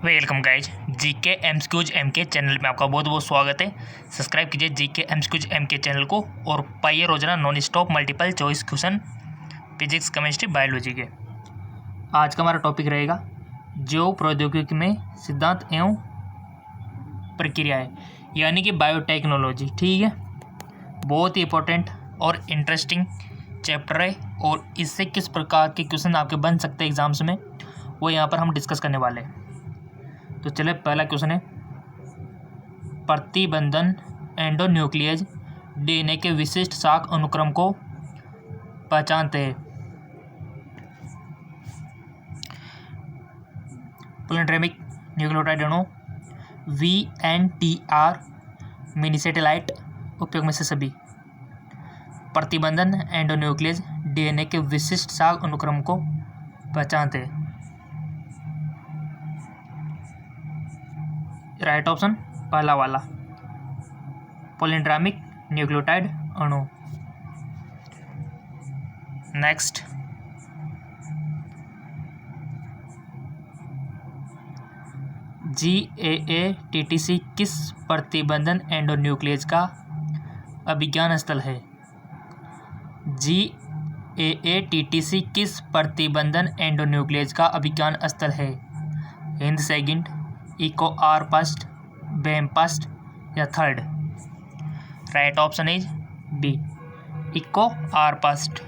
Welcome guys, GK MCQs MK channel में आपका बहुत बहुत स्वागत है। सब्सक्राइब कीजिए जीके एमसीक्यूज एमके चैनल को और पाइए रोजाना non stop multiple choice question physics, chemistry, biology के। आज का हमारा टॉपिक रहेगा जैव प्रौद्योगिकी में सिद्धांत एवं प्रक्रियाएं, यानी कि बायोटेक्नोलॉजी। ठीक है, बहुत ही इंपॉर्टेंट और इंटरेस्टिंग चैप्टर है और इससे किस प्रकार के क्वेश्चन आपके बन सकते हैं एग्जाम्स में, वो यहाँ पर हम डिस्कस करने वाले हैं। तो चले, पहला क्वेश्चन है, प्रतिबंधन एंडोन्यूक्लियस डीएनए के विशिष्ट शाख अनुक्रम को पहचानते हैं। पोलिंड्रेमिक न्यूक्लियोटाइड अणु, VNTR, मिनी सैटेलाइट, उपयोग में से सभी। प्रतिबंधन एंडोन्यूक्लियस डीएनए के विशिष्ट शाख अनुक्रम को पहचानते हैं। राइट ऑप्शन पहला वाला, पोलिंड्रामिक न्यूक्लियोटाइड अणु। नेक्स्ट, GAATTC किस प्रतिबंधन एंडोन्यूक्लियस का अभिज्ञान स्थल है? GAATTC किस प्रतिबंधन एंडोन्यूक्लियस का अभिज्ञान स्थल है? हिंद सेगिंट, इको आर पस्ट, बेम पस्ट या third? Right option is B, इको आर पस्ट।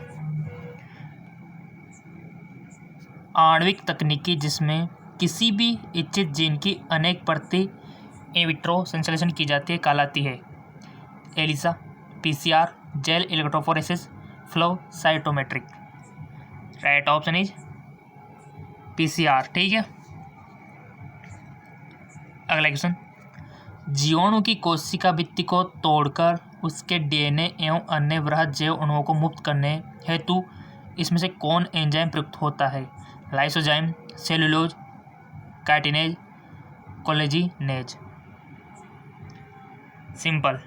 आणविक तकनीकी जिसमें किसी भी इच्छित जीन की अनेक प्रति इन विट्रो संश्लेषण की जाती है कहलाती है? ELISA, PCR, gel electrophoresis, flow cytometric? Right option is PCR। ठीक है, अगला क्वेश्चन, जीवाणु की कोशिका भित्ति को तोड़कर उसके DNA एवं अन्य वृहद जैव अणुओं को मुक्त करने हेतु इसमें से कौन एंजाइम प्रयुक्त होता है? Lysozyme, cellulose, chitinase, collagenase? Simple,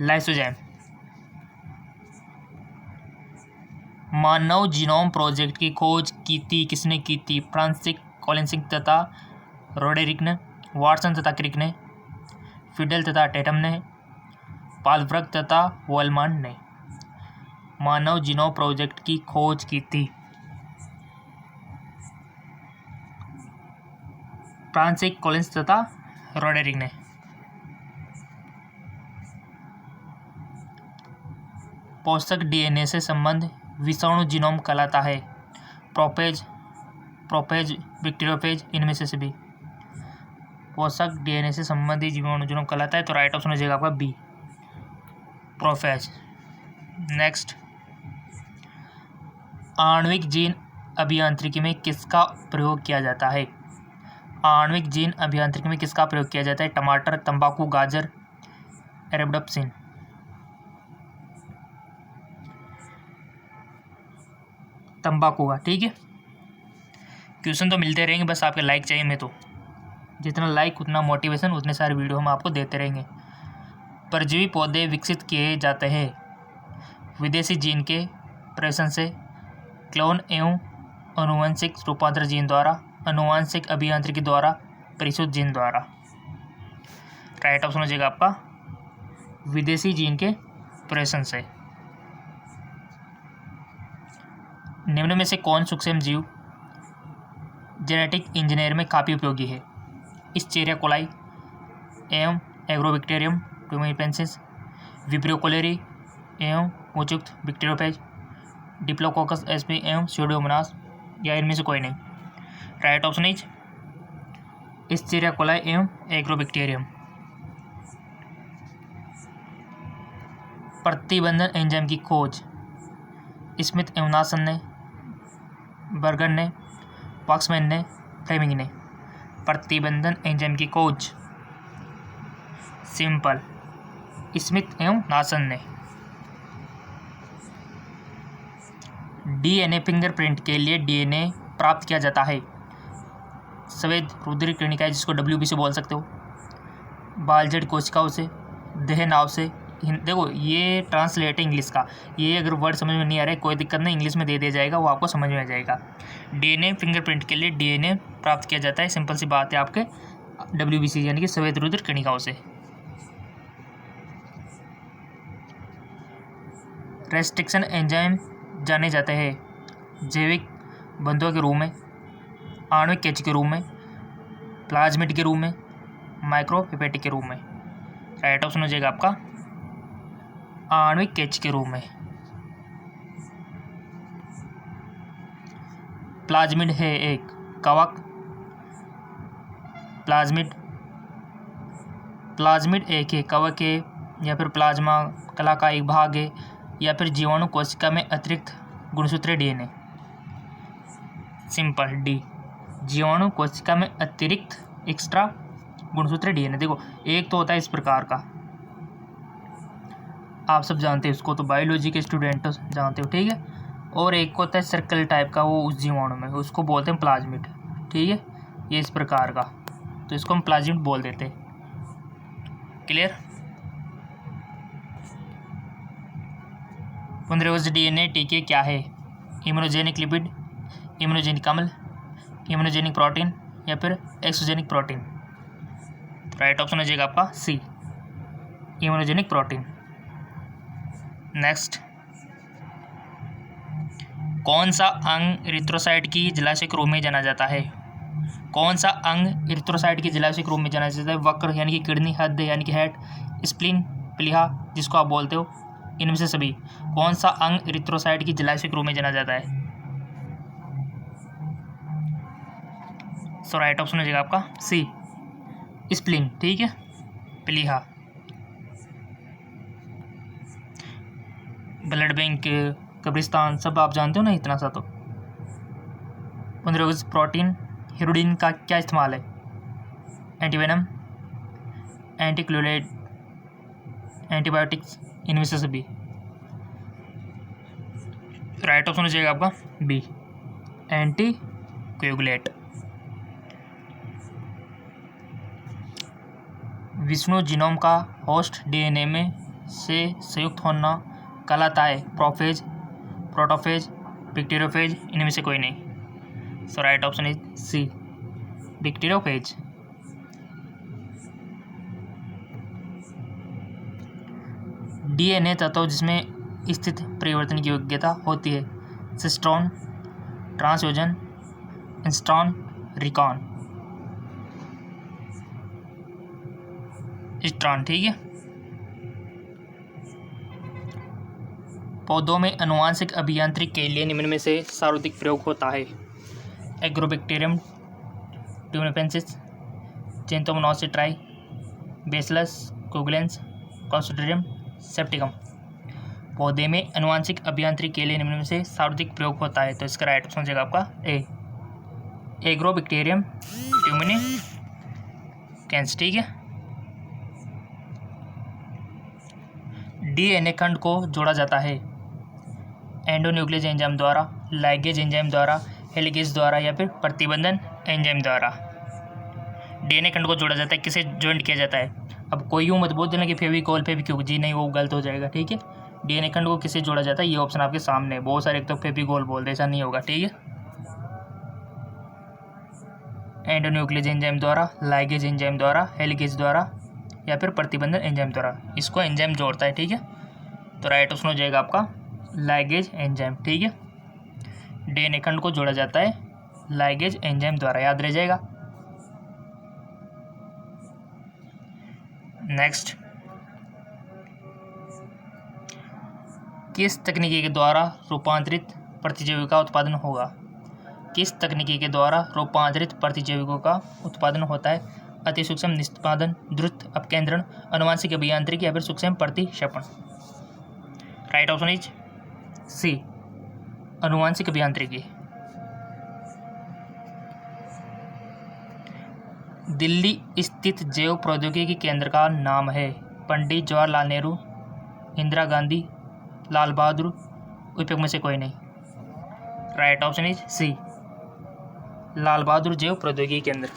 lysozyme. मानव जीनोम प्रोजेक्ट की खोज किसने की थी? फ्रांसिस कॉलिन्स तथा रोडेरिक ने, वाटसन तथा क्रिक ने, फिडेल तथा टेटम ने, पालब्रग तथा वॉलमान ने? मानव जीनोम प्रोजेक्ट की खोज की थी फ्रांसिस कॉलिन्स तथा रोडेरिक ने। पोषक DNA से संबंध विषाणु जीनोम कहलाता है? प्रोफेज, बैक्टीरियोफेज, इनमें से सभी? पोषक DNA से संबंधित जीवाणु जीनोम कहलाता है, तो राइट ऑप्शन हो जाएगा आपका बी, प्रोफेज। नेक्स्ट, आणविक जीन अभियांत्रिकी में किसका प्रयोग किया जाता है? आणविक जीन अभियांत्रिकी में किसका प्रयोग किया जाता है? टमाटर, तंबाकू, गाजर, एरेबिडोप्सिन? तंबाकू का। ठीक है, क्वेश्चन तो मिलते रहेंगे, बस आपके लाइक चाहिए। मैं तो जितना लाइक उतना मोटिवेशन, उतने सारे वीडियो हम आपको देते रहेंगे। परजीवी पौधे विकसित किए जाते हैं विदेशी जीन के प्रवेशन से, क्लोन एवं अनुवांशिक रूपांतर जीन द्वारा, अनुवांशिक अभियांत्रिकी द्वारा, परिशुद्ध जीन द्वारा? राइट ऑप्शन हो जाएगा आपका विदेशी जीन के प्रवेशन से। निम्न में से कौन सूक्ष्म जीव जेनेटिक इंजीनियर में काफ़ी उपयोगी है? इस्चेरिया कोलाई एवं एग्रोबैक्टीरियम टूमेपेंसिस, विब्रियो कोलेरी एवं उचित बैक्टीरियोफेज, डिप्लोकोकस sp एवं स्यूडोमोनास, या इनमें से कोई नहीं? राइट ऑप्शन इज इस्चेरिया कोलाई एवं एग्रोबैक्टीरियम। प्रतिबंधन एंजाइम की खोज स्मिथ एवं नासन ने, बर्गर ने, वॉक्समैन ने, फ्लेमिंग ने? प्रतिबंधन एंजाइम की खोज सिंपल, स्मिथ एवं नासन ने। DNA फिंगरप्रिंट के लिए DNA प्राप्त किया जाता है स्वेद रुधिर कणिकाएं, जिसको WBC बोल सकते हो, बालजेड कोशिकाओं से, देह नाव से, देखो ये ट्रांसलेट है इंग्लिश का, ये अगर वर्ड समझ में नहीं आ रहा है कोई दिक्कत नहीं, इंग्लिश में दे दिया जाएगा, वो आपको समझ में आ जाएगा। डीएनए फिंगरप्रिंट के लिए डीएनए प्राप्त किया जाता है, सिंपल सी बात है, आपके WBC यानी कि श्वेत रुधिर कणिकाओं से। रेस्ट्रिक्शन एंजाइम जाने जाते हैं जैविक बंधुओं के रूप में, आणविक कैच के रूप में, प्लाज्मिड के रूप में, माइक्रोपिपेटिक के रूप में। राइट ऑप्शन हो जाएगा आपका आणविक कैच के रूप में। प्लाज्मिड है एक कवक, प्लाज्मिड एक है कवक है, या फिर प्लाज्मा कला का एक भाग है, या फिर जीवाणु कोशिका में अतिरिक्त गुणसूत्रीय डीएनए। सिंपल डी, जीवाणु कोशिका में अतिरिक्त एक्स्ट्रा गुणसूत्रीय डीएनए। देखो एक तो होता है इस प्रकार का, आप सब जानते हैं उसको, तो बायोलॉजी के स्टूडेंट जानते हो, ठीक है। और एक होता है सर्कल टाइप का, वो उस जीवाणु में, उसको बोलते हैं प्लाज्मिड, ठीक है। ये इस प्रकार का, तो इसको हम प्लाज्मिड बोल देते हैं। क्लियर। पुनरावृत्त डीएनए टीके क्या है? इम्यूनोजेनिक लिपिड, इम्यूनोजेनिक अम्ल, इम्यूनोजेनिक प्रोटीन, या फिर एक्सोजेनिक प्रोटीन। राइट ऑप्शन हो जाएगा आपका सी, इम्यूनोजेनिक प्रोटीन। नेक्स्ट, कौन सा अंग इरिथ्रोसाइट की जलाशय के रूप में जाना जाता है? कौन सा अंग इरिथ्रोसाइट की जलाशय के रूप में जाना जाता है? वक्र यानी कि किडनी, हृदय यानी कि हेड, स्प्लीन, प्लीहा जिसको आप बोलते हो, इनमें से सभी कौन सा अंग इरिथ्रोसाइट की जलाशय के रूप में जाना जाता है? सो राइट ऑप्शन हो जाएगा आपका सी, स्प्लीन, ठीक है, प्लीहा। ब्लड बैंक, कब्रिस्तान सब आप जानते हो ना, इतना सा तो। पुनरावृत्त प्रोटीन हिरोडिन का क्या इस्तेमाल है? एंटीवेनम, एंटीक्लोलेट, एंटीबायोटिक्स, इनमें से सभी। राइट ऑप्शन हो जाएगा आपका बी, एंटीकोएगुलेट। विष्णु जीनोम का होस्ट डीएनए में से संयुक्त होना कहलाता है प्रोफेज, प्रोटोफेज, बैक्टीरियोफेज, इनमें से कोई नहीं। So right option is C, bacteriophage. DNA तत्व जिसमें स्थित परिवर्तन की योग्यता होती है सिस्टोन, ट्रांसयोजन, इंस्ट्रॉन, रिकॉन, स्ट्रॉन, ठीक है। पौधों में आनुवांशिक अभियांत्रिकी के लिए निम्न में से सर्वाधिक प्रयोग होता है? एग्रोबैक्टीरियम ट्यूनिपेंसिस, जेंथोमोनास ट्राई, बेसिलस कोगुलेंस, क्लोस्ट्रिडियम सेप्टिकम। पौधे में आनुवांशिक अभियांत्रिकी के लिए निम्न में से सर्वाधिक प्रयोग होता है, तो इसका राइट ऑप्शन हो जाएगा आपका ए, एग्रोबैक्टीरियम ट्यूनिपेंसिस, ठीक है। डीएनए खंड को जोड़ा जाता है एंडोन्यूक्लियस एंजाइम द्वारा, लाइगेज एंजाइम द्वारा, हेलिकेज द्वारा, या फिर प्रतिबंधन एंजाइम द्वारा। डीएनए खंड को जोड़ा जाता है, किसे ज्वाइंट किया जाता है? अब कोई यूँ मत बोल देना कि फेविकॉल फेविक्विक, जी नहीं, वो गलत हो जाएगा, ठीक है। डीएनए खंड को किसे जोड़ा जाता है, ये ऑप्शन आपके सामने है। बहुत सारे एक तो फेविकॉल बोलते, ऐसा नहीं होगा, ठीक है। एंडोन्यूक्लियस एंजाइम द्वारा, लाइगेज एंजाइम द्वारा, हेलिकेज द्वारा, या फिर प्रतिबंधन एंजाइम द्वारा, इसको एंजाइम जोड़ता है, ठीक है। तो राइट ऑप्शन हो जाएगा आपका लाइगेज एंजाइम, ठीक है। डीएनए खंड को जोड़ा जाता है लाइगेज एंजाइम द्वारा, याद रह जाएगा। नेक्स्ट, किस तकनीकी के द्वारा रूपांतरित प्रतिजैविकों का उत्पादन होगा? किस तकनीकी के द्वारा रूपांतरित प्रतिजैविकों का उत्पादन होता है? अति सूक्ष्म निष्पादन, द्रुत अपकेंद्रण, आनुवांशिक अभियांत्रिकी, या फिर सूक्ष्म प्रतिक्षेपण। राइट ऑप्शन इज सी, आनुवांशिक अभियांत्रिकी। दिल्ली स्थित जैव प्रौद्योगिकी केंद्र का नाम है पंडित जवाहरलाल नेहरू, इंदिरा गांधी, लाल बहादुर, उपयोग में से कोई नहीं। राइट ऑप्शन इज सी, लाल बहादुर जैव प्रौद्योगिकी केंद्र।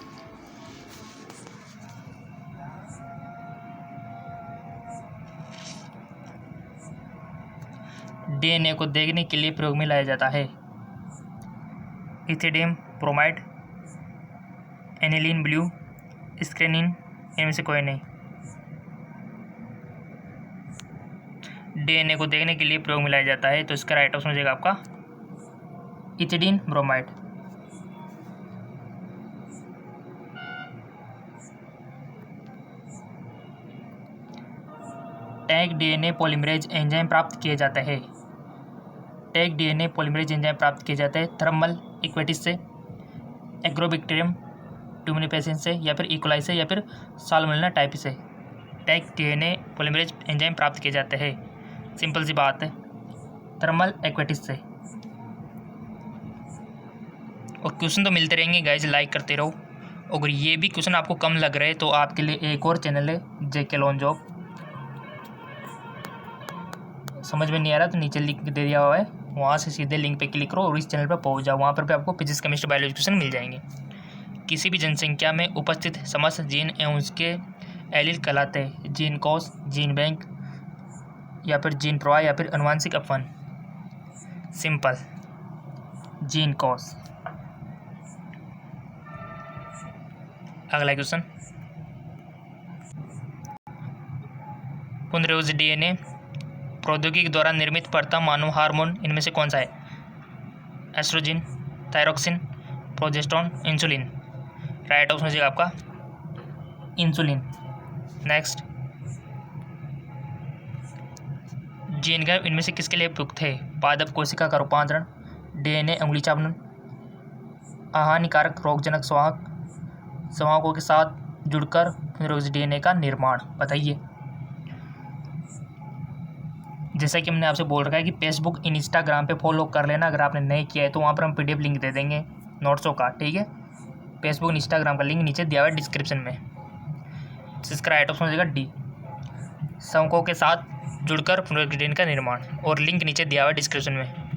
डीएनए को देखने के लिए प्रयोग में लाया जाता है? इथिडीन ब्रोमाइड, एनिलीन ब्लू, स्क्रेनिन, इनमें से कोई नहीं। डीएनए को देखने के लिए प्रयोग में लाया जाता है, तो इसका राइट ऑप्शन हो जाएगा आपका ethidium bromide. Taq DNA polymerase enzyme प्राप्त किए जाते हैं? टैग डीएनए पॉलीमरेज एंजाइम प्राप्त किए जाते हैं थर्मल इक्वेटिस से, एग्रोबैक्टीरियम ट्यूमिनिपेसिन से, या फिर इकोलाई से, या फिर साल्मोनेला टाइफी से। टैग डीएनए पॉलीमरेज एंजाइम प्राप्त किए जाते हैं, सिंपल सी बात है, थर्मल इक्वेटिस से। और क्वेश्चन तो मिलते रहेंगे गाइज, लाइक करते रहो। अगर ये भी क्वेश्चन आपको कम लग रहे हैं तो आपके लिए एक और चैनल है जेके लॉन जॉब, समझ में नहीं आ रहा तो नीचे लिंक दे दिया हुआ है, वहाँ से सीधे लिंक पे क्लिक करो और इस चैनल पर पहुँच जाओ। वहाँ पर भी आपको फिजिक्स केमिस्ट्री बायोलॉजी क्वेश्चन मिल जाएंगे। किसी भी जनसंख्या में उपस्थित समस्त जीन एवं उसके एलील कहलाते हैं? जीन कोष, जीन बैंक, या फिर जीन प्रवाह, या फिर आनुवंशिक अपवन। सिंपल, जीन कोष। अगला क्वेश्चन, पुनरुत्पादित डीएनए प्रौद्योगिकी द्वारा निर्मित प्रथम मानव हार्मोन इनमें से कौन सा है? Estrogen, thyroxine, progesterone, insulin. Right option हो जाएगा आपका इंसुलिन। नेक्स्ट, जीन का इनमें से किसके लिए उपयुक्त है? पादप कोशिका का रूपांतरण, डीएनए अंगुली चापन, अहानिकारक रोगजनक संवाहकों के साथ जुड़कर पुनरुत्पादित डीएनए का निर्माण। बताइए। जैसा कि हमने आपसे बोल रखा है कि फेसबुक, इंस्टाग्राम पे फॉलो कर लेना, अगर आपने नहीं किया है तो वहाँ पर हम पीडीएफ लिंक दे देंगे नोट्सों का, ठीक है। फेसबुक, इंस्टाग्राम का लिंक नीचे दिया हुआ है डिस्क्रिप्शन में। इसका राइट ऑप्शन हो जाएगा डी, संवाहकों के साथ जुड़कर पुनरुत्पादित डीएनए का निर्माण, और लिंक नीचे दिया हुआ है डिस्क्रिप्शन में।